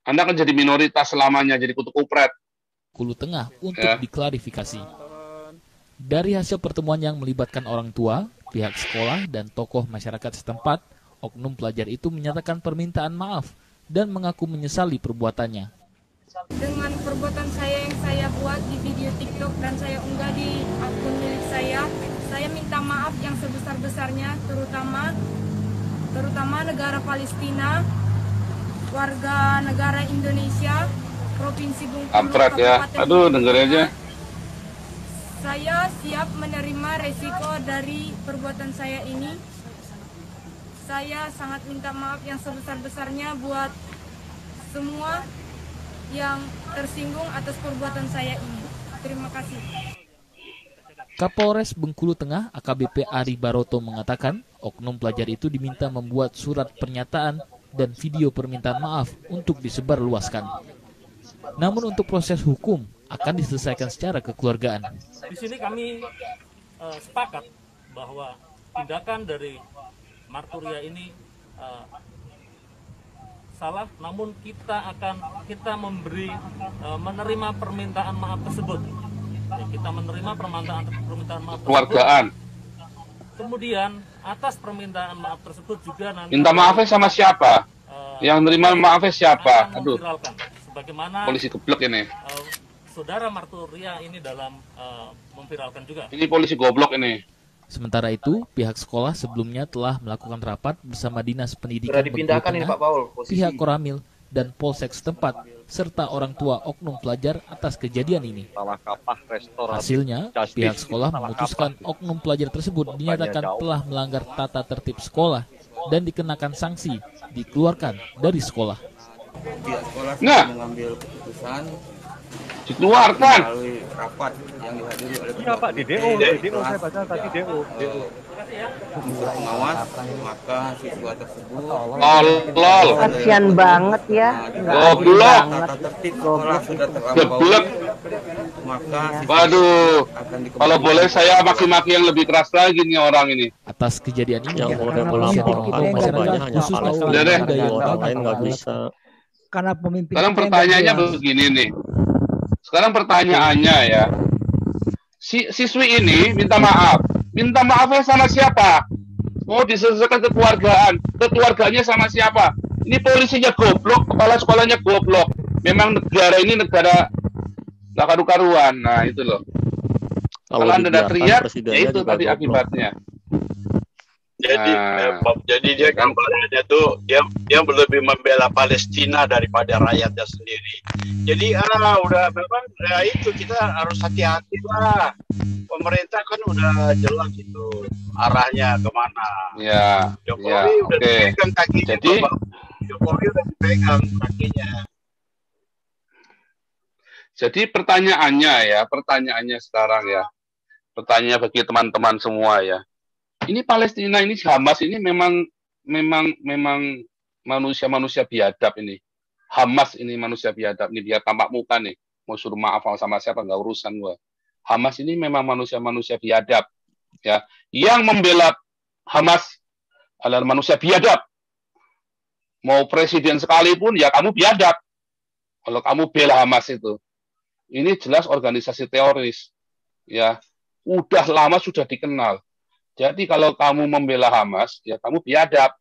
Anda kan jadi minoritas selamanya, jadi kutu kupret. Bengkulu Tengah untuk diklarifikasi. Dari hasil pertemuan yang melibatkan orang tua, pihak sekolah, dan tokoh masyarakat setempat, oknum pelajar itu menyatakan permintaan maaf dan mengaku menyesali perbuatannya. Dengan perbuatan saya yang saya buat di video TikTok dan saya unggah di akun milik saya minta maaf yang sebesar-besarnya, terutama negara Palestina, warga negara Indonesia, Provinsi Bengkulu, Kampret ya. Kabupaten Aduh, Bengkulu dengerin aja. Tengah. Saya siap menerima resiko dari perbuatan saya ini. Saya sangat minta maaf yang sebesar-besarnya buat semua yang tersinggung atas perbuatan saya ini. Terima kasih. Kapolres Bengkulu Tengah AKBP Ari Baroto mengatakan oknum pelajar itu diminta membuat surat pernyataan dan video permintaan maaf untuk disebarluaskan. Namun untuk proses hukum akan diselesaikan secara kekeluargaan. Di sini kami sepakat bahwa tindakan dari Marturia ini salah, namun kita menerima permintaan maaf tersebut. Kita menerima permintaan maaf tersebut. Keluargaan. Kemudian atas permintaan maaf tersebut juga nanti minta maafnya sama siapa? Yang nerima maafnya siapa? Aduh. Sebagaimana polisi geblek ini. Saudara Marturia ini dalam memviralkan juga. Ini polisi goblok ini. Sementara itu, pihak sekolah sebelumnya telah melakukan rapat bersama Dinas Pendidikan Bengkulu Tengah, pihak Koramil, dan Polsek setempat, serta orang tua oknum pelajar atas kejadian ini. Hasilnya, pihak sekolah memutuskan oknum pelajar tersebut dinyatakan telah melanggar tata tertib sekolah dan dikenakan sanksi, dikeluarkan dari sekolah. Pihak sekolah Nah, mengambil keputusan dikeluarkan melalui rapat yang dihadiri oleh Iya Pak, di DO saya baca tadi DO. untuk pengawas, maka siswa tersebut lol. Kasian banget ya, nggak adil Goblok. banget. tata tertib sekolah sudah terlampaui, Geblek. maka siswa Waduh. akan Kalau boleh saya maki-maki yang lebih keras lagi nih orang ini. Atas kejadian ini, Yang udah karena melapor tokoh kan masyarakat korbannya hanya khususnya Palestina, Udah deh. keluarga yang orang lain terdampak nggak bisa. Karena pemimpin Sekarang kita yang pertanyaannya nggak jelas. begini nih. Sekarang pertanyaannya ya. Siswi ini minta maaf. Minta maafnya sama siapa? Oh, diselesaikan kekeluargaan. Kekeluarganya sama siapa? Ini polisinya goblok, kepala sekolahnya goblok. Memang negara ini negara gak karu-karuan. Nah, itu loh. Kalau Anda dibiarkan, teriak, ya presidennya itu juga tadi goblok. akibatnya. Jadi dia gambarannya tuh dia lebih membela Palestina daripada rakyatnya sendiri. Jadi udah memang ya itu kita harus hati-hati lah. Pemerintah kan udah jelas itu arahnya kemana. Ya, Jokowi udah oke. dipegang kakinya. Jadi, Jokowi udah dipegang kakinya. Jadi pertanyaannya sekarang ya. Pertanyaan bagi teman-teman semua ya. Ini Palestina ini Hamas ini memang manusia biadab ini. Hamas ini manusia biadab ini, biar tampak muka nih. Mau suruh maaf sama siapa nggak urusan gua. Hamas ini memang manusia biadab ya. Yang membela Hamas adalah manusia biadab. Mau presiden sekalipun ya kamu biadab. Kalau kamu bela Hamas itu. Ini jelas organisasi teroris. Ya, udah lama sudah dikenal. Jadi kalau kamu membela Hamas, ya kamu biadab.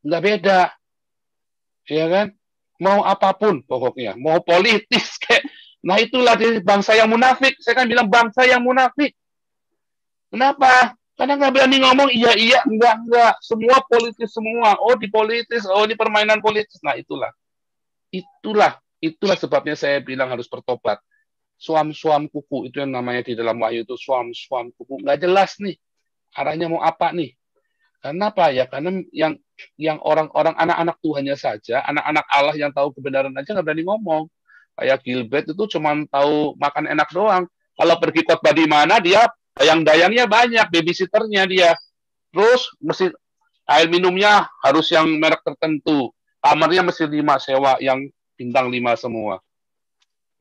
Nggak beda. Ya kan? Mau apapun pokoknya. Mau politis kayak. Nah itulah bangsa yang munafik. Saya kan bilang bangsa yang munafik. Kenapa? Karena nggak berani ngomong iya, enggak. Semua politis semua. Oh di politis, oh di permainan politis. Nah itulah sebabnya saya bilang harus bertobat. Suam kuku itu yang namanya di dalam wahyu itu suam kuku. Nggak jelas nih. Arahnya mau apa nih? Kenapa ya? Karena yang orang-orang anak-anak Tuhannya saja, anak-anak Allah yang tahu kebenaran aja nggak berani ngomong. Kayak Gilbert itu cuma tahu makan enak doang. Kalau pergi khotbah di mana dia dayang-dayangnya banyak, babysitternya dia. Terus mesti air minumnya harus yang merek tertentu. Kamarnya mesti 5 sewa yang bintang 5 semua.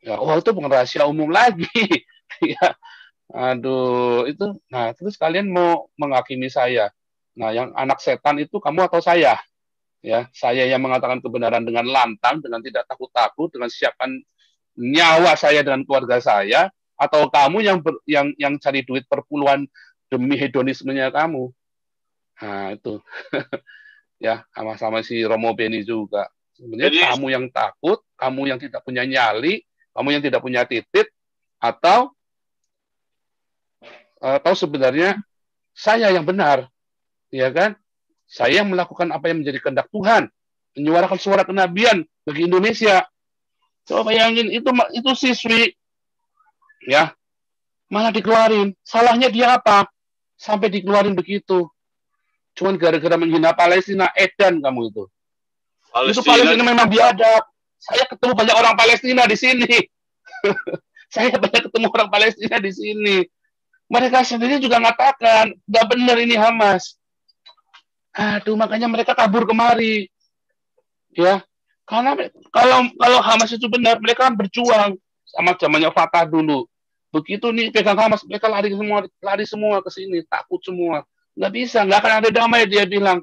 Ya, oh itu bukan rahasia umum lagi. Ya. Aduh, itu. Nah, terus kalian mau menghakimi saya. Nah, yang anak setan itu kamu atau saya? Ya, saya yang mengatakan kebenaran dengan lantang, dengan tidak takut-takut, dengan siapkan nyawa saya dengan keluarga saya, atau kamu yang cari duit perpuluhan demi hedonismenya kamu. Nah, itu. Ya, sama-sama si Romo Beni juga. Sebenarnya kamu yang takut, kamu yang tidak punya nyali, kamu yang tidak punya titik, atau sebenarnya saya yang benar, ya kan? Saya yang melakukan apa yang menjadi kehendak Tuhan, menyuarakan suara kenabian bagi Indonesia. Coba bayangin itu siswi, ya, malah dikeluarin. Salahnya dia apa? Sampai dikeluarin begitu. Cuman gara-gara menghina Palestina, edan kamu itu. Itu Palestina memang biadab. Saya ketemu banyak orang Palestina di sini. Saya banyak ketemu orang Palestina di sini. Mereka sendiri juga mengatakan, nggak benar ini Hamas. Aduh, makanya mereka kabur kemari. Ya, karena kalau Hamas itu benar, mereka kan berjuang sama zamannya Fatah dulu. Begitu nih pegang Hamas, mereka lari semua ke sini, takut semua. Nggak bisa, nggak akan ada damai, dia bilang.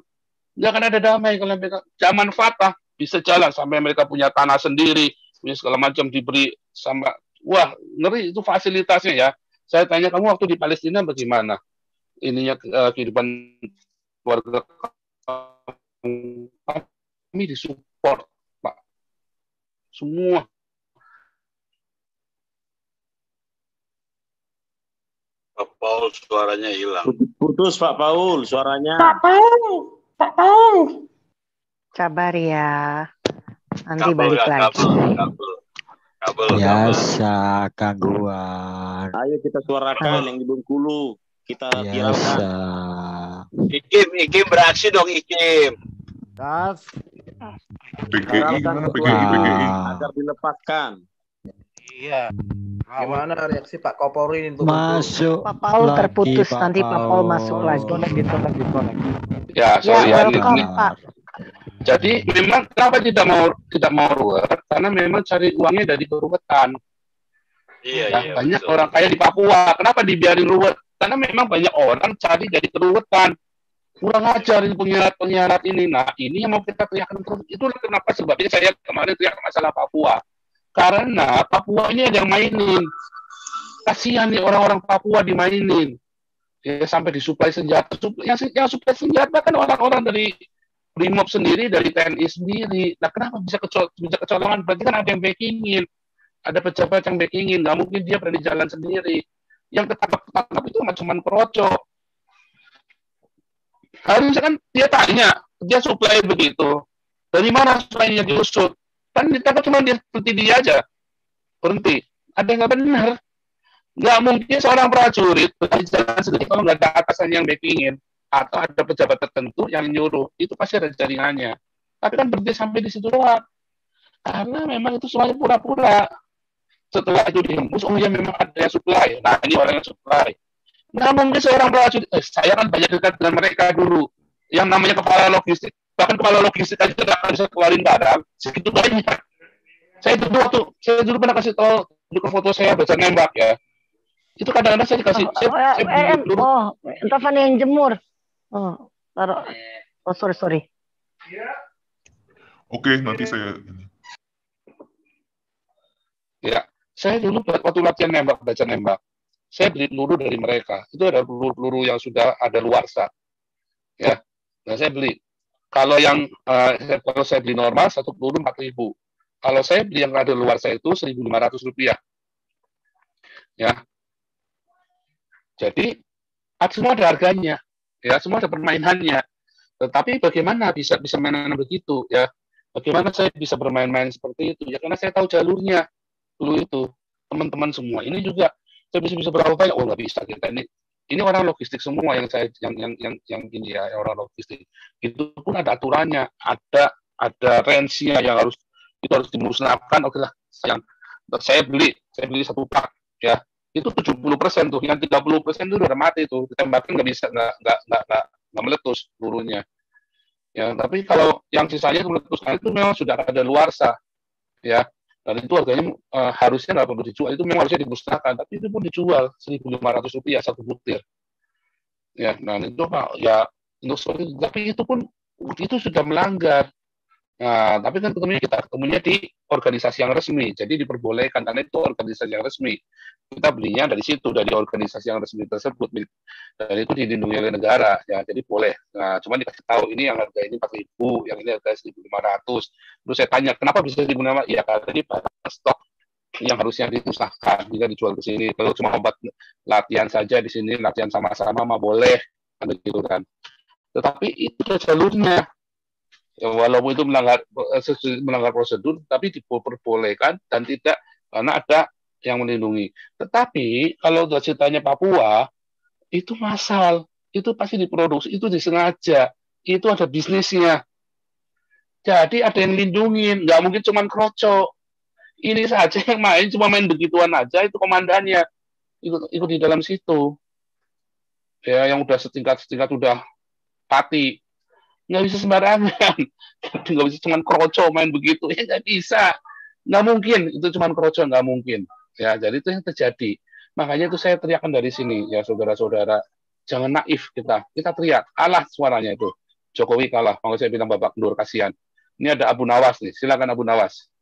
Nggak akan ada damai kalau mereka zaman Fatah bisa jalan sampai mereka punya tanah sendiri, punya segala macam diberi sama. Wah, ngeri itu fasilitasnya ya. Saya tanya, kamu waktu di Palestina bagaimana? Ininya kehidupan keluarga kami disupport, Pak. Semua. Pak Paul suaranya hilang. Putus Pak Paul suaranya. Pak Paul. Sabar ya. Nanti balik lagi. Biasa gangguan. Ayo kita suarakan yang di Bengkulu. Kita viralkan. Ikim beraksi dong Ikim. Gas. PGI gimana PGI agar dilepaskan. Iya. Gimana reaksi Pak Kapolri itu? Masuk. Pak Paul terputus, nanti Pak Paul masuk lagi. Ya, sorry ya. Pak. Jadi memang kenapa tidak mau ruwet? Karena memang cari uangnya dari keruwetan. Iya. Banyak betul. Orang kaya di Papua. Kenapa dibiarin ruwet? Karena memang banyak orang cari dari keruwetan. Kurang ajar ini penyiarat ini. Nah, ini yang mau kita teriakkan terus. Itulah kenapa sebabnya saya kemarin teriak masalah Papua. Karena Papua ini ada yang mainin. Kasihan nih orang-orang Papua dimainin. Ya, sampai disuplai senjata. Yang suplai senjata kan orang-orang dari Brimob sendiri, dari TNI sendiri. Nah, kenapa bisa kecolongan? Berarti kan ada yang backingin. Ada pejabat yang backingin. Nggak mungkin dia berani jalan sendiri. Yang ketangkap itu cuma kerocok. Harusnya kan dia tanya, dia suplai begitu. Dari mana suplainya diusut? Kan ditangkap cuma dia berhenti dia aja. Berhenti. Ada yang nggak benar. Nggak mungkin seorang prajurit berani jalan sendiri kalau nggak ada atasan yang backingin. Atau ada pejabat tertentu yang nyuruh, itu pasti ada jaringannya. Tapi kan berhenti sampai di situ doang. Karena memang itu semuanya pura-pura. Setelah itu dihembus, oh ya memang ada yang supply. Nah, ini orang yang supply. Nah, mungkin seorang prajurit, saya kan banyak dekat dengan mereka dulu. Yang namanya kepala logistik. Bahkan kepala logistik aja tidak akan bisa keluarin barang, segitu banyak. Saya dulu pernah kasih tahu di foto saya baca nembak ya. Itu kadang-kadang saya dikasih. Telepon yang jemur. Oh, taruh. Oh, sorry. Oke, nanti saya. Ya, saya dulu waktu latihan nembak, baca nembak, saya beli peluru dari mereka. Itu ada peluru yang sudah ada luarsa. Ya, nah saya beli. Kalau saya beli normal, satu peluru 4.000. Kalau saya beli yang ada luarsa itu Rp1.500. Ya, jadi semua ada harganya. Ya, semua ada permainannya. Tetapi bagaimana bisa mainan begitu ya? Bagaimana saya bisa bermain-main seperti itu? Ya karena saya tahu jalurnya dulu itu. Teman-teman semua ini juga saya bisa berapa banyak? Oh nggak bisa kita ini orang logistik semua yang ini ya orang logistik. Itu pun ada aturannya, ada range-nya yang harus dimusnahkan. Oke lah, saya beli satu pak ya. Itu 70% tuh, yang 30% itu udah mati tuh, ditembakin nggak meletus pelurunya. Ya, tapi kalau yang sisanya meletuskan itu memang sudah ada luarsa, ya. Dan itu harganya harusnya nggak perlu dijual, itu memang harusnya dimusnahkan, tapi itu pun dijual Rp1.500 satu butir. Ya, nah itu Pak, ya untuk seperti itu, tapi itu pun itu sudah melanggar. Nah, tapi kan ketemunya di organisasi yang resmi, jadi diperbolehkan karena itu organisasi yang resmi. Kita belinya dari situ, dari organisasi yang resmi tersebut, dan itu dilindungi oleh negara, ya, jadi boleh. Nah, cuma dikasih tahu ini yang harga ini 4.000, yang ini harga 1.500. Terus saya tanya, kenapa bisa 1.500? Ya karena ini barang stok yang harusnya dimusnahkan, jika dijual ke sini. Kalau cuma obat latihan saja di sini, latihan sama-sama mah boleh, kan begitu kan. Tetapi itu jalurnya. Ya, walaupun itu melanggar prosedur, tapi diperbolehkan dan tidak karena ada yang melindungi. Tetapi kalau ceritanya Papua, itu massal, itu pasti diproduksi, itu disengaja, itu ada bisnisnya. Jadi ada yang lindungin, nggak mungkin cuma kroco. Ini saja yang cuma main begituan aja, itu komandannya ikut di dalam situ. Ya, yang udah setingkat udah pati. Nggak bisa sembarangan, nggak bisa cuma kroco main begitu, ya nggak bisa, nggak mungkin, itu cuma kroco, nggak mungkin, ya, jadi itu yang terjadi. Makanya itu saya teriakkan dari sini, ya saudara-saudara, jangan naif kita teriak, kalah suaranya itu, Jokowi kalah, mau saya bilang babak belur, kasihan. Ini ada Abu Nawas nih, silakan Abu Nawas.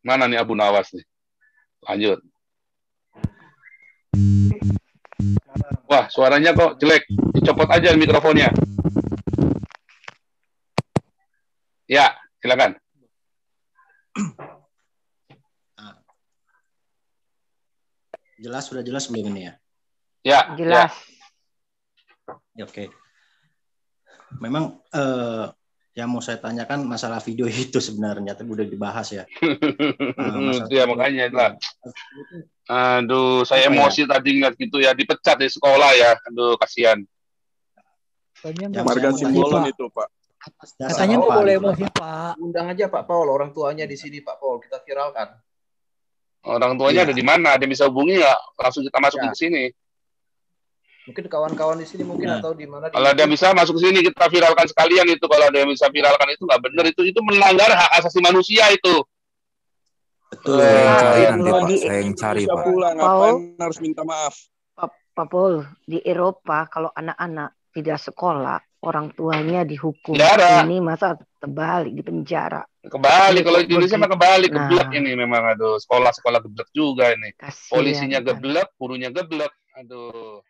Mana nih Abu Nawas nih? Lanjut. Wah, suaranya kok jelek. Dicopot aja mikrofonnya. Ya, silakan. Jelas, sudah jelas belum ini ya? Ya, jelas. Ya, oke. Memang yang mau saya tanyakan masalah video itu sebenarnya, tapi udah dibahas ya. Ya makanya lah. Aduh, saya emosi tadi ngeliat gitu ya, dipecat di sekolah ya. Aduh, kasihan. Warga Simbolon itu, Pak. Katanya nggak boleh emosi, Pak. Undang aja Pak Paul, orang tuanya di sini Pak Paul, kita viralkan. Orang tuanya ada di mana? Ada yang bisa hubungi nggak? Langsung kita masukin ke sini. Mungkin kawan-kawan di sini mungkin atau di mana. Kalau ada yang bisa masuk ke sini, kita viralkan sekalian itu. Kalau ada yang bisa viralkan itu nggak benar, itu melanggar hak asasi manusia itu. Betul, saya yang cari nanti Pak. Saya yang cari Pak. Ngapain harus minta maaf? Pak Paul, di Eropa kalau anak-anak tidak sekolah, orang tuanya dihukum. Penjara. Ini masa terbalik, di penjara. Kebalik, kalau di Indonesia mah kebalik, geblek ini memang. Aduh, sekolah-sekolah geblek juga ini. Polisinya geblek, gurunya geblek. Aduh.